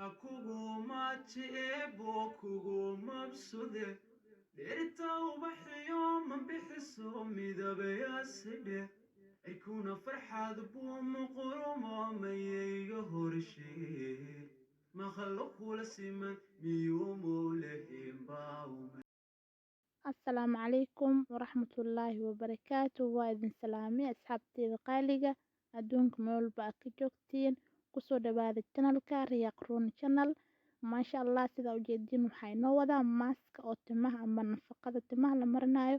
Akugumati ebo kugumabsude Derita ubaxyo man bixiso midabayaside Ikuna farxad buuma quruma mayayga horshe Makhluq la siman miyumu lehim baawme السلام عليكم ورحمة الله وبركاته وإذن سلامي أصحابتي قالقة أدونك مول باكي جوكتين كسو دباد الشانل رياق رون شانل ما شاء الله سيدا وجيدين وحينو ودا ماسك أو تمها أما نفقد تمها لمرنايو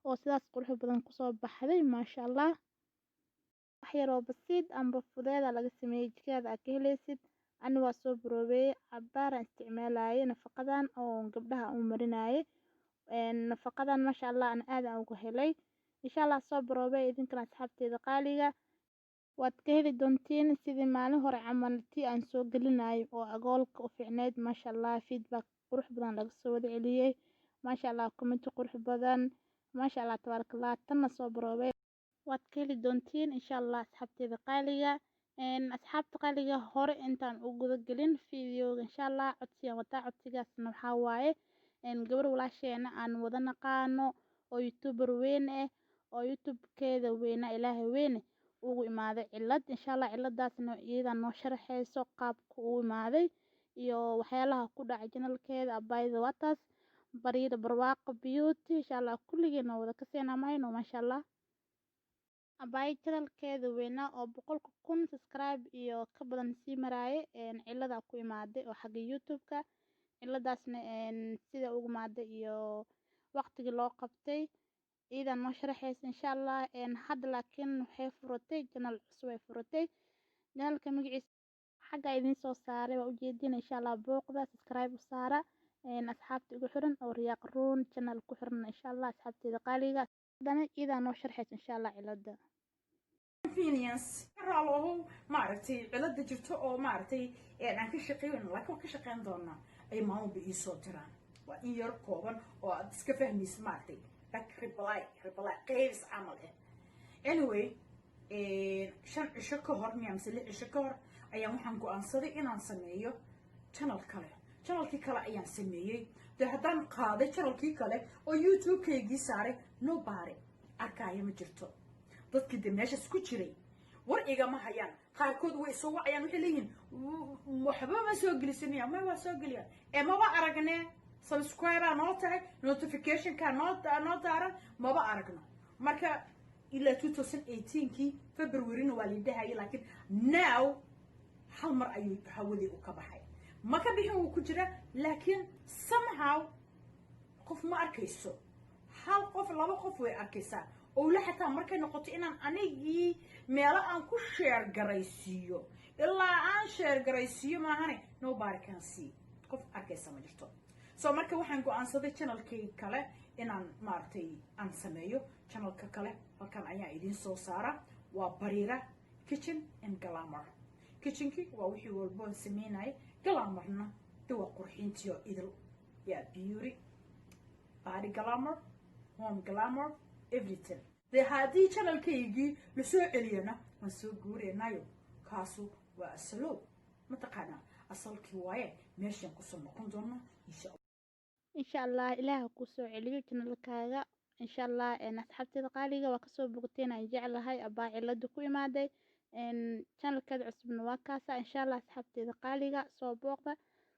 أو سيداس قرحو بدن كسو بحذي ما شاء الله waxyaroo basiid amba fudeeda laga sameeyey jikada aad ka helaysid ani waa soo baroobey cabaaraan isticmaalayay nafaqadan oo gabdhaha u marinayay nafaqadan maasha allah aan aad aan uga helay insha allah soo baroobey idinkana asxaabteeda qaaliga waad ka heli doontiin sidii maalin hore camal tii aan soo gelinayo oo agoolka u fiicneyd maasha allah feedback qurux badan laga soo wada celiyey maasha allah comment qurux badan maasha allah tabaaraka allah tanna soo baroobey waad ka heli doontiin insha allah asxaabteeda qaaliga asxaabta qaaliga hore intaan u guda gelin fiidiyooga insha allah codsigan wataa codsigaasna waxaa waaye gabar walaasheena aan wada naqaano oo youtuber weyn ah oo youtube-keeda weyna ilaahay weyne ugu imaaday cilad insha allah ciladaasna iyada noo sharaxeyso qaabka uu imaaday iyo waxyaalaha ku dhacay janalkeeda abayda wataas bariida barwaaqo beauty insha allah kulligeena wada ka seenamayno maasha allah abaay janalkeeda weynaa oo 100,000 subscribe iyo ka badan sii maraaye cilada ku imaaday oo xagga youtube-ka ciladaasna sida ugu imaaday iyo waqtigii loo qabtay iyada noo sharaxeysa insha allah hadda laakiin waxay furatay janal cusub ay furatay janalka magaciisa xagga idin soo saaray waa ujeedin insha allah booqda subscribe u saara asxaabta ugu xiran oo riyaaq ruun janal ku xiran insha allah asxaabteeda qaaliga hadana iyada noo sharaxeysa insha allah cilada convenience raawo maaragtay cilada jirto oo maaragtay aan ka shaqeyn laakiin ka shaqeyn doona ay maamulba ii soo tiraan waa in yar kooban oo aad iska fahmaysid maaragtay reply qaybs camal anyway 5 cisho ka hor mise 6 cisho ka hor ayaan waxaan go'aansaday inaan sameeyo channel kale channelkii kale ayaan sameeyey de haddaan qaaday channelkii kale oo youtube-keygii saaray nobody arkaayo ma jirto dadkii de meeshaas ku jiray war igama hayaan qaarkood way soo wacayaan waxay leeyihiin waxba ma soo gelisanaya ma waa soo geliya maba aragne subscribe noo tahay notification-ka noo daaran maba aragno marka ilaa 2018kii February waa la dhahayay laakiin now hal mar ayuu hawadii u ka baxay ma ka bixin uu ku jira laakiin somehow qof ma arkayso hal qof laba qof way arkaysaa oo la xataa markay noqoto inaan anigii meelo aan ku share garaysiiyo ilaa aan share garaysiiyo maahane nobody can see qof arkaysa ma jirto so marka waxaan go'aansaday channelkay kale inaan maartay aan sameeyo channelka kale halkan ayaa idin soo saara waa Bariira Kitchen and Glamour kitchenkii waa wixii walba aan sameynay glamourna waa qurxintiyo idil ya beauty body glamour home glamour everything de hadii channelkaygii la soo celiyana waan soo guureenayo kaasu waa asalo mataqaana asalkii waaye meeshan ku soo noqon doona insha allah ilaaha ku soo celiyo channelkaaga insha allah asxaabteeda qaaliga waa kasoo bogteen aan jeclahay abaa cilada ku imaaday channelkeeda cusubna waa kaasa insha allah asxaabteeda qaaliga soo booqda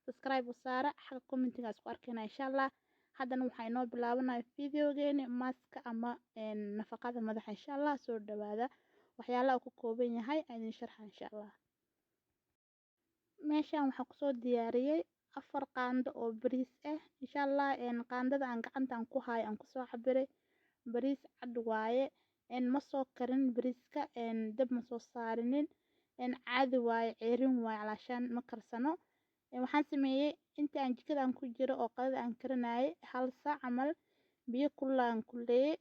subscribe u saara xagga commentiga isku arkayna insha allah haddana waxaa inoo bilaabanaya fideogeeni maaska ama nafaqada madaxa insha allah soo dhawaada waxyaalaha uu ka kooban yahay idin sharxa insha allah meeshan waxaan kusoo diyaariyey 4 qaando oo bariis ah insha allah qaandada aan gacantaan ku hayo aan kusoo cabiray bariis cad waaye ma soo karin bariiska dab ma soo saarinin caadi waaye ceerin waaye calaashaan ma karsano waxaan sameeyey inta aan jikada aan ku jiro oo qadada aan karinayay 1 saac camal biyo kullaan kulleeyay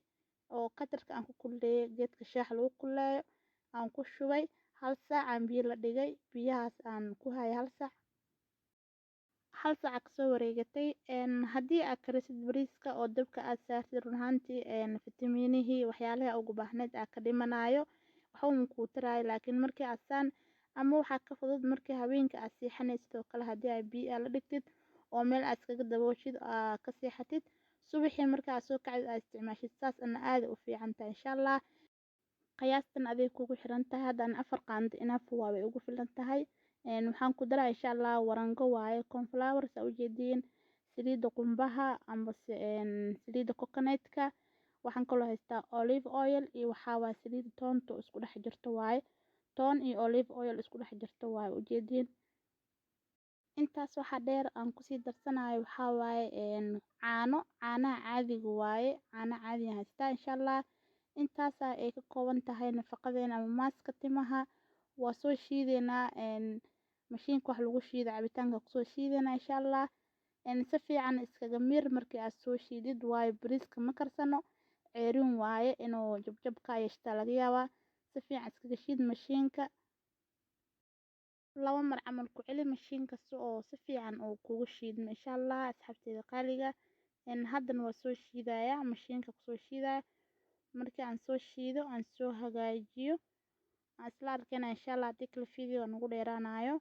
oo katarka aan ku kulleeyay geedka shaaha lagu kulleeyo aan ku shubay 1 saac aan biyo la dhigay biyahaas aan ku hayay 1 saac 1 saac ka soo wareegatay haddii aad karisid bariiska oo dabka aad saartid run ahaantii fitamiinihii waxyaalaha ugu baahneed aad ka dhimanayo waxba ma kuu taraayo laakiin markii aad saan ama waxaa ka fudud markii haweenka aad seexanaysid oo kale haddii ay biyo la dhigtid oo meel aad iskaga dabooshid ka seexatid subaxii marka aad soo kacdid aad isticmaashid saas ana aad u fiican tahay insha allah. qiyaastan aday kugu xiran tahay haddana 4 qaando enough waa way ugu filan tahay. waxaan ku daraa insha allah warango waaye cornflower saa u jeediin saliida qumbaha amba saliida coconut-ka. waxaan kaloo haystaa olive oil iyo waxaa waaye saliida toonta isku dhex jirto waaye toon iyo olive oil isku dhex jirto waaye ujeediin. intaas waxaa dheer aan kusii darsanayo waxaa waaye caanaha caadiga waaye caano caadi ah haystaa insha allah. intaas ay ka kooban tahay nafaqadeena ama maaska timaha. waa soo shiideynaa mashiinka wax lagu shiido cabitaanka kusoo shiideynaa insha allah. si fiican iskaga miir markii aad soo shiidid waayo bariiska ma karsano ceerin waaye inuu jabjab ka yeeshtaa laga yaabaa. si fiican iskaga shiid mashiinka 2 mar camal ku celi mashiinka si oo si fiican uu kugu shiidmo insha allah asxaabteyda qaaliga. haddana waa soo shiidayaa mashiinka kusoo shiidaya markii aan soo shiido aan soo hagaajiyo aan isla arkayna insha allah haddii kale video nagu dheeraanayo.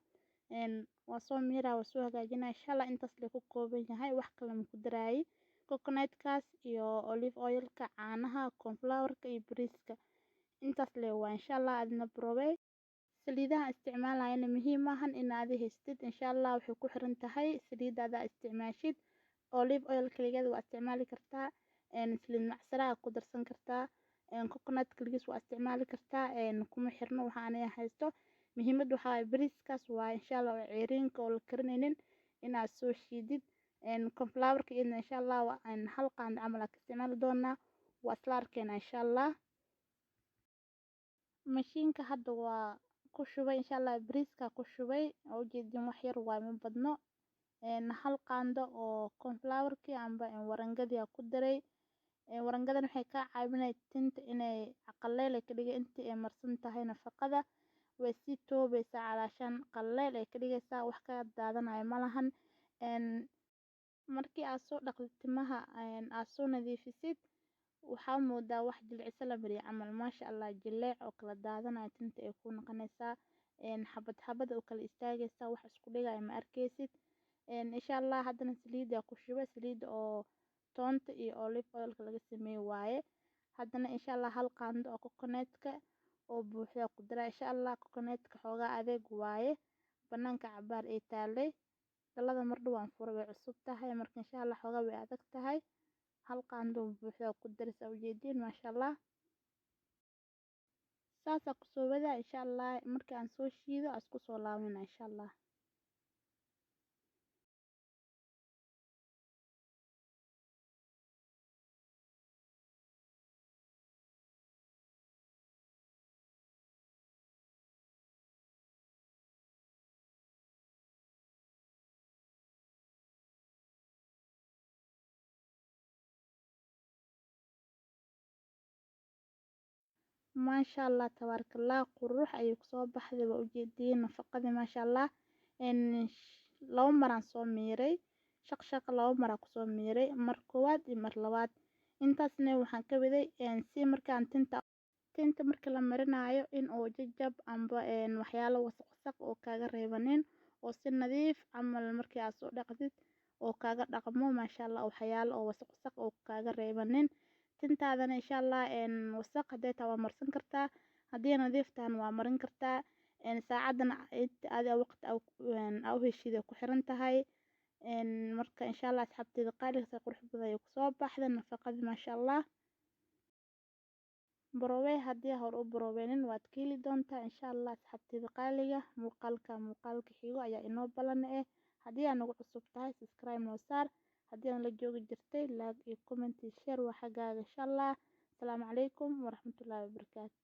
waa soo miiraa waa soo hagaajinaa insha allah intaas lee ku kooban yahay wax kale ma ku daraayi coconut-kaas iyo olive oil-ka caanaha cornflower-ka iyo bariiska intaas lee waa insha allah adna probey. saliidaha isticmaalayana muhiim maahan in aad haystid insha allah waxay ku xiran tahay saliidaada isticmaashid. olive oil kaligeeda waa isticmaali kartaa saliid macsara ku darsan kartaa coconut kaligiis waa isticmaali kartaa kuma xirno waxa aniga haysto. muhiimadu waxa waaye bariiskaas waa insha allah oo ceeriinka oo la karinaynin inaad soo shiidid. cornflower-ka iyadna insha allah waa hal qaando camal aad ka isticmaali doonaa waa isla arkayna insha allah. mashiinka hadda waa ku shubay insha allah bariiska ku shubay oo ujeedin wax yar waa ma badno. hal qaando oo cornflower-kii amba warangadii ku daray. warangadan waxay ka caawinay tinta inay qaleyl ka dhigay intii ay marsan tahay nafaqada way si toobaysaa calaashan qaleyl ay ka dhigaysaa wax ka daadanayo malahan. markii aad soo dhaqdid timaha aad soo nadiifisid waxaa moodaa wax jilciso la mariyo camal maasha allah jileec oo kala daadanayo tinta ay ku noqonaysaa xabad xabad oo kala istaagaysaa wax isku dhigaya ma arkaysid. insha allah haddana saliida ku shubay saliida oo toonta iyo olive oil-ka laga sameeyay waaye. haddana insha allah hal qaando oo coconut-ka oo buuxda ku dara insha allah. coconut-ka xoogaa adeeg waaye banaanka cabaar ay taalay dalada mar dhow aan furay way cusub tahay marka insha allah xoogaa way adag tahay. hal qaando buuxda ku daraysa ujeediin maasha allah. saasa ku soo wadaa insha allah markii aan soo shiido aan isku soo laabana insha allah. maasha allah tabaaraka allah qurux ayay kusoo baxday waa ujeediin nafaqadii maasha allah. 2 maraan soo miiray shaq 2 mar aan kusoo miiray mar koowaad iyo mar labaad. intaasna waxaan ka waday si markaan tinta marka la marinayo in oo jajab amba waxyaalo wasaq oo kaaga reebanin oo si nadiif camal markii aad soo dhaqdid oo kaaga dhaqmo maasha allah waxyaalo oo wasaq oo kaaga reebanin. tintaadana insha allah wasaq haday taa waa marsan kartaa haddii nadiif tahan waa marin kartaa. saacadana aad waqti u heshiida ku xiran tahay. marka insha allah asxaabteyda qaaliga qurux badan ay kusoo baxday nafaqadii maasha allah. برowey haddii hore u baroweynin waad ka heli doontaa insha allah asxaabteyda qaaliga. muuqaalka xigo ayaa inoo balan haddii aad nagu cusub tahay subscribe noo saar haddii aan la joogi jirtay like iyo comment iyo share waa xagaaga insha allah. asalaamu calaykum waraxmatullaahi wabarakaatu.